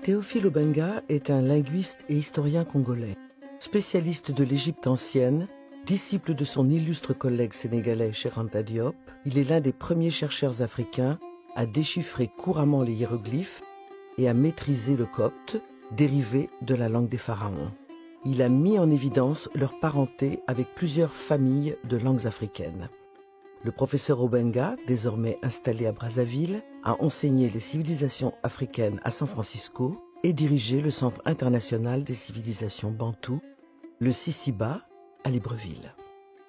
Théophile Obenga est un linguiste et historien congolais. Spécialiste de l'Égypte ancienne, disciple de son illustre collègue sénégalais Cheikh Anta Diop, il est l'un des premiers chercheurs africains à déchiffrer couramment les hiéroglyphes et à maîtriser le copte, dérivé de la langue des pharaons. Il a mis en évidence leur parenté avec plusieurs familles de langues africaines. Le professeur Obenga, désormais installé à Brazzaville, a enseigné les civilisations africaines à San Francisco et dirigé le Centre international des civilisations bantoues, le CICIBA, à Libreville.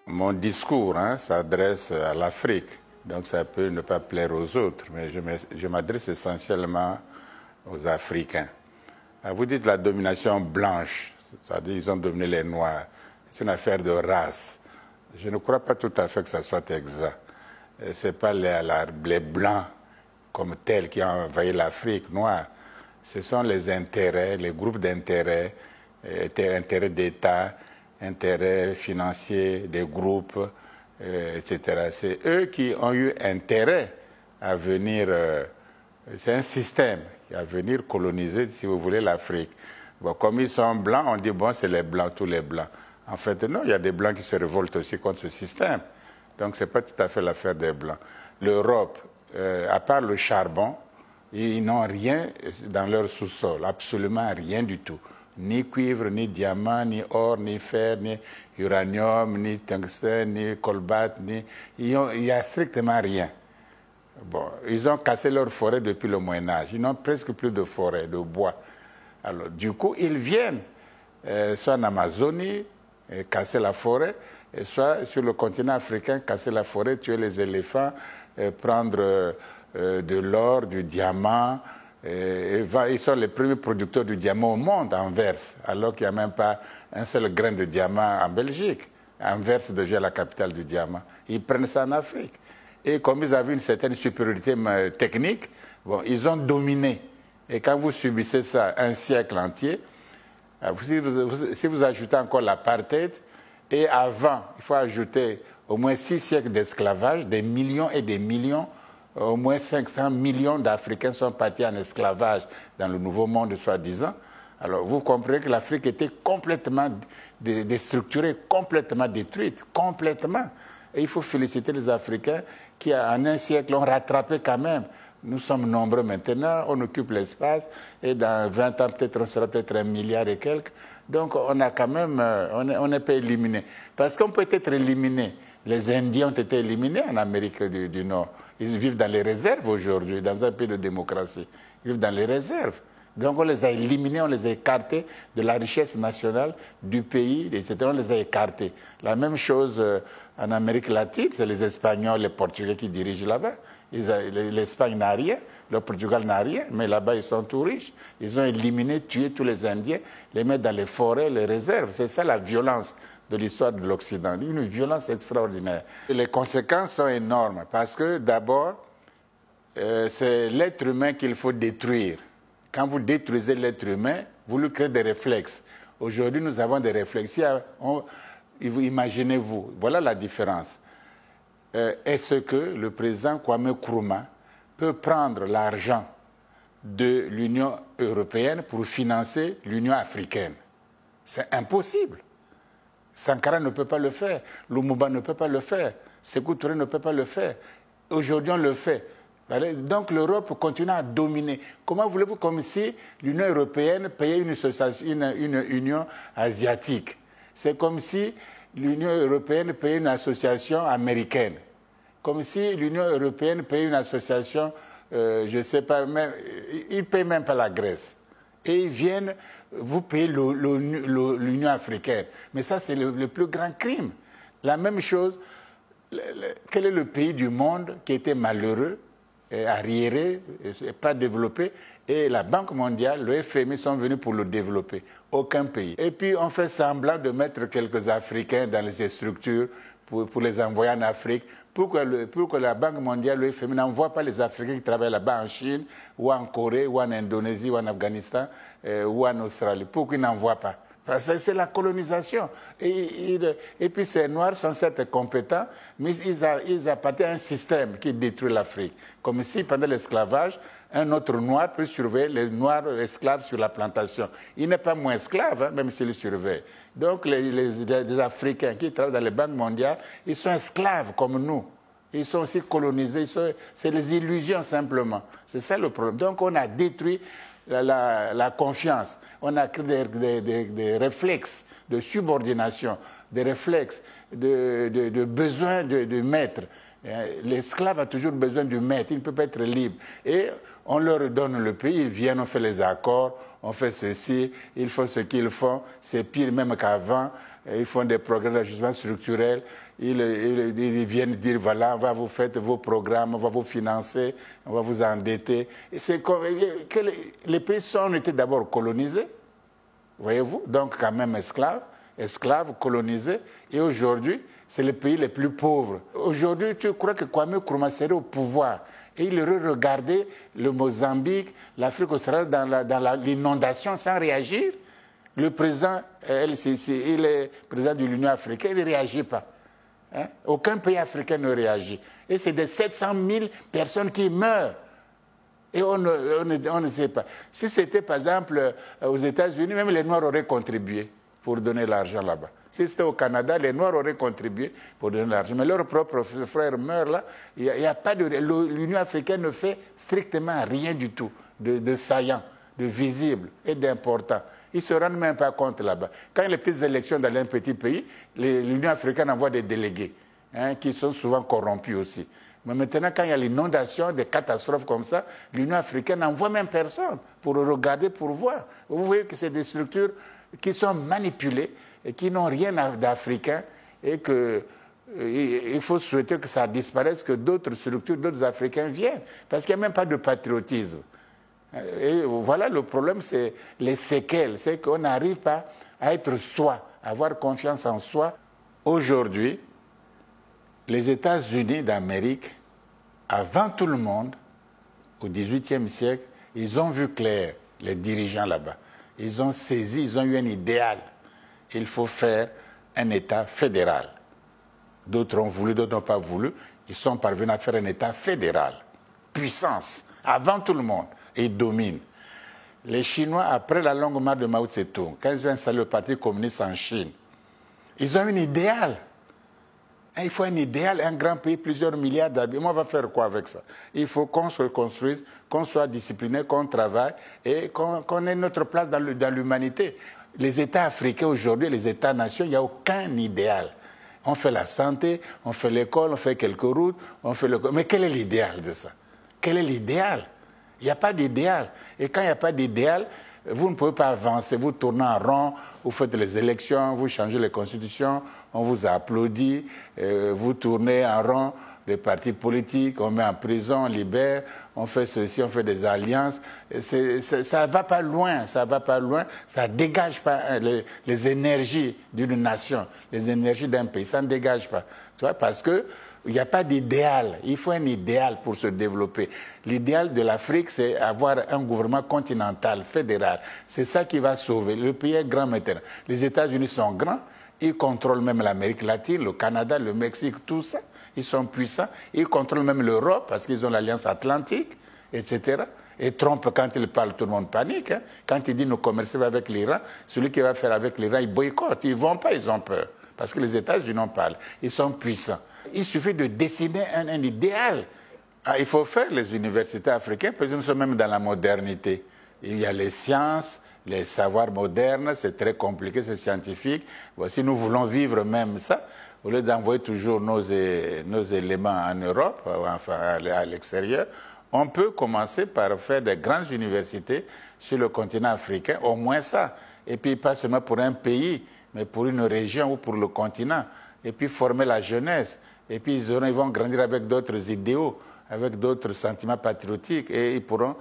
Mon discours s'adresse à l'Afrique, donc ça peut ne pas plaire aux autres, mais je m'adresse essentiellement aux Africains. Vous dites la domination blanche, c'est-à-dire ils ont dominé les Noirs, c'est une affaire de race. Je ne crois pas tout à fait que ça soit exact. Ce n'est pas les Blancs comme tels qui ont envahi l'Afrique noire. Ce sont les intérêts, les groupes d'intérêts, intérêts d'État, intérêts financiers des groupes, etc. C'est eux qui ont eu intérêt à venir, c'est un système à venir coloniser, si vous voulez, l'Afrique. Bon, comme ils sont blancs, on dit, bon, c'est les blancs, tous les blancs. En fait, non, il y a des blancs qui se révoltent aussi contre ce système. Donc, ce n'est pas tout à fait l'affaire des blancs. L'Europe, à part le charbon, ils n'ont rien dans leur sous-sol, absolument rien du tout. Ni cuivre, ni diamant, ni or, ni fer, ni uranium, ni tungstène, ni colbate, il n'y a strictement rien. Bon, ils ont cassé leur forêt depuis le Moyen-Âge. Ils n'ont presque plus de forêt, de bois. Alors, du coup, ils viennent, soit en Amazonie, casser la forêt, soit sur le continent africain, casser la forêt, tuer les éléphants, prendre de l'or, du diamant. Ils sont les premiers producteurs du diamant au monde, à Anvers, alors qu'il n'y a même pas un seul grain de diamant en Belgique. Anvers devient la capitale du diamant. Ils prennent ça en Afrique. Et comme ils avaient une certaine supériorité technique, bon, ils ont dominé. Et quand vous subissez ça un siècle entier, si vous ajoutez encore l'apartheid, et avant, il faut ajouter au moins 6 siècles d'esclavage, des millions et des millions, au moins 500 millions d'Africains sont partis en esclavage dans le Nouveau Monde, soi-disant. Alors, vous comprenez que l'Afrique était complètement déstructurée, complètement détruite, complètement. Et il faut féliciter les Africains qui, en un siècle, ont rattrapé quand même. Nous sommes nombreux maintenant, on occupe l'espace, et dans 20 ans, peut-être, on sera peut-être 1 milliard et quelques. Donc, on a quand même, on n'est pas éliminé. Parce qu'on peut être éliminé. Les Indiens ont été éliminés en Amérique du Nord. Ils vivent dans les réserves aujourd'hui, dans un pays de démocratie. Ils vivent dans les réserves. Donc, on les a éliminés, on les a écartés de la richesse nationale du pays, etc. On les a écartés. La même chose en Amérique latine, c'est les Espagnols, les Portugais qui dirigent là-bas. L'Espagne n'a rien, le Portugal n'a rien, mais là-bas, ils sont tout riches. Ils ont éliminé, tué tous les Indiens, les mettre dans les forêts, les réserves. C'est ça la violence de l'histoire de l'Occident, une violence extraordinaire. Les conséquences sont énormes parce que d'abord, c'est l'être humain qu'il faut détruire. Quand vous détruisez l'être humain, vous lui créez des réflexes. Aujourd'hui, nous avons des réflexes. Imaginez-vous, voilà la différence. Est-ce que le président Kwame Nkrumah peut prendre l'argent de l'Union européenne pour financer l'Union africaine? C'est impossible. Sankara ne peut pas le faire, Lumumba ne peut pas le faire, Sékou Touré ne peut pas le faire. Aujourd'hui, on le fait. Donc l'Europe continue à dominer. Comment voulez-vous, comme si l'Union européenne payait une union asiatique? C'est comme si l'Union européenne payait une association américaine. Comme si l'Union européenne payait une association, je ne sais pas, ils ne payent même pas la Grèce. Et ils viennent, vous payez l'Union africaine. Mais ça, c'est le plus grand crime. La même chose, quel est le pays du monde qui était malheureux, arriéré, pas développé, et la Banque mondiale, le FMI sont venus pour le développer. Aucun pays. Et puis, on fait semblant de mettre quelques Africains dans ces structures pour les envoyer en Afrique. Pour que la Banque mondiale, le FMI, n'envoie pas les Africains qui travaillent là-bas en Chine, ou en Corée, ou en Indonésie, ou en Afghanistan, ou en Australie. Pourquoi ils n'envoient pas? Parce que c'est la colonisation. Et puis ces Noirs sont certes compétents, mais ils appartiennent à un système qui détruit l'Afrique. Comme si pendant l'esclavage, un autre noir peut surveiller les noirs esclaves sur la plantation. Il n'est pas moins esclave, hein, même s'il surveille. Donc les Africains qui travaillent dans les banques mondiales, ils sont esclaves comme nous. Ils sont aussi colonisés, c'est les illusions simplement. C'est ça le problème. Donc on a détruit la confiance. On a créé des réflexes de subordination, des réflexes de besoin de maître. L'esclave a toujours besoin du maître, il ne peut pas être libre. Et on leur donne le pays, ils viennent, on fait les accords, on fait ceci, ils font ce qu'ils font, c'est pire même qu'avant. Ils font des programmes d'ajustement structurel, ils viennent dire voilà, on va vous faire vos programmes, on va vous financer, on va vous endetter. Et c'est comme que les pays ont été d'abord colonisés, voyez-vous, donc quand même esclaves, colonisés, et aujourd'hui, c'est les pays les plus pauvres. Aujourd'hui, tu crois que Kwame Nkrumah serait au pouvoir et il aurait regardé le Mozambique, l'Afrique australe dans l'inondation sans réagir? Le président LCC, il est président de l'Union africaine, il ne réagit pas. Hein? Aucun pays africain ne réagit. Et c'est des 700 000 personnes qui meurent. Et on ne sait pas. Si c'était, par exemple, aux États-Unis, même les Noirs auraient contribué pour donner l'argent là-bas. Si c'était au Canada, les Noirs auraient contribué pour donner l'argent. Mais leurs propres frères meurent là. Il y a pas de, l'Union africaine ne fait strictement rien du tout de saillant, de visible et d'important. Ils ne se rendent même pas compte là-bas. Quand il y a les petites élections dans un petit pays, l'Union africaine envoie des délégués qui sont souvent corrompus aussi. Mais maintenant, quand il y a l'inondation, des catastrophes comme ça, l'Union africaine n'envoie même personne pour regarder, pour voir. Vous voyez que c'est des structures qui sont manipulées et qui n'ont rien d'africain et qu'il faut souhaiter que ça disparaisse, que d'autres structures, d'autres Africains viennent. Parce qu'il n'y a même pas de patriotisme. Et voilà, le problème, c'est les séquelles. C'est qu'on n'arrive pas à être soi, à avoir confiance en soi. Aujourd'hui, les États-Unis d'Amérique, avant tout le monde, au XVIIIe siècle, ils ont vu clair, les dirigeants là-bas. Ils ont saisi, ils ont eu un idéal. Il faut faire un État fédéral. D'autres ont voulu, d'autres n'ont pas voulu. Ils sont parvenus à faire un État fédéral. Puissance, avant tout le monde. Et ils dominent. Les Chinois, après la longue marche de Mao Tse-tung, quand ils ont installé le Parti communiste en Chine, ils ont un idéal. Il faut un idéal, un grand pays, plusieurs milliards d'habitants. On va faire quoi avec ça? Il faut qu'on se construise, qu'on soit discipliné, qu'on travaille et qu'on ait notre place dans l'humanité. Les États africains aujourd'hui, les États-nations, il n'y a aucun idéal. On fait la santé, on fait l'école, on fait quelques routes, on fait le... Mais quel est l'idéal de ça? Quel est l'idéal? Il n'y a pas d'idéal. Et quand il n'y a pas d'idéal, vous ne pouvez pas avancer. Vous tournez en rond, vous faites les élections, vous changez les constitutions, on vous applaudit, vous tournez en rond les partis politiques, on met en prison, on libère, on fait ceci, on fait des alliances. Ça ne va pas loin, ça ne va pas loin, ça ne dégage pas les énergies d'une nation, les énergies d'un pays, ça ne dégage pas. Tu vois, parce que il n'y a pas d'idéal. Il faut un idéal pour se développer. L'idéal de l'Afrique, c'est avoir un gouvernement continental, fédéral. C'est ça qui va sauver. Le pays est grand maintenant. Les États-Unis sont grands. Ils contrôlent même l'Amérique latine, le Canada, le Mexique, tout ça. Ils sont puissants. Ils contrôlent même l'Europe parce qu'ils ont l'Alliance Atlantique, etc. Et Trump, quand il parle, tout le monde panique. Hein. Quand il dit nous commercer avec l'Iran, celui qui va faire avec l'Iran, il boycotte. Ils ne vont pas, ils ont peur. Parce que les États-Unis en parlent. Ils sont puissants. Il suffit de dessiner un idéal. Il faut faire les universités africaines, parce que nous sommes même dans la modernité. Il y a les sciences, les savoirs modernes, c'est très compliqué, c'est scientifique. Si nous voulons vivre même ça, au lieu d'envoyer toujours nos éléments en Europe, enfin à l'extérieur, on peut commencer par faire des grandes universités sur le continent africain, au moins ça. Et puis pas seulement pour un pays, mais pour une région ou pour le continent. Et puis former la jeunesse. Et puis ils vont grandir avec d'autres idéaux, avec d'autres sentiments patriotiques. Et ils pourront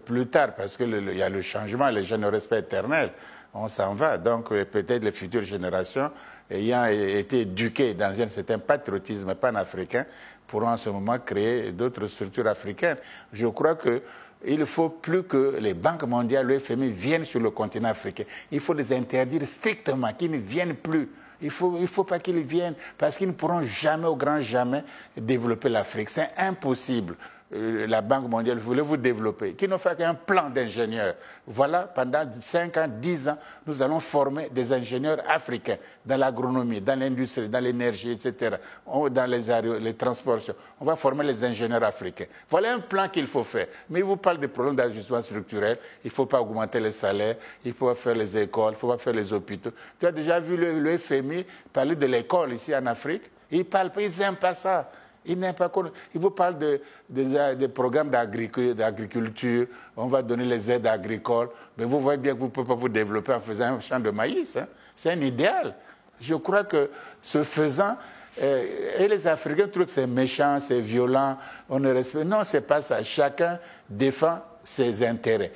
plus tard, parce qu'il y a le changement, les jeunes au respect éternel, on s'en va. Donc peut-être les futures générations, ayant été éduquées dans un certain patriotisme panafricain, pourront en ce moment créer d'autres structures africaines. Je crois qu'il ne faut plus que les banques mondiales, le FMI, viennent sur le continent africain. Il faut les interdire strictement, qu'ils ne viennent plus. Il ne faut pas qu'ils viennent, parce qu'ils ne pourront jamais, au grand jamais, développer l'Afrique. C'est impossible. la Banque mondiale voulait vous développer, qui n'ont fait qu'un plan d'ingénieurs. Voilà, pendant 5 ans, 10 ans, nous allons former des ingénieurs africains dans l'agronomie, dans l'industrie, dans l'énergie, etc., dans les transports. On va former les ingénieurs africains. Voilà un plan qu'il faut faire. Mais il vous parle des problèmes d'ajustement structurel. Il ne faut pas augmenter les salaires, il faut pas faire les écoles, il ne faut pas faire les hôpitaux. Tu as déjà vu le FMI parler de l'école ici en Afrique? Ils n'aiment pas ça. Il vous parle des programmes d'agriculture, on va donner les aides agricoles, mais vous voyez bien que vous ne pouvez pas vous développer en faisant un champ de maïs. Hein. C'est un idéal. Je crois que ce faisant, et les Africains trouvent que c'est méchant, c'est violent, on ne respecte. Non, ce n'est pas ça. Chacun défend ses intérêts.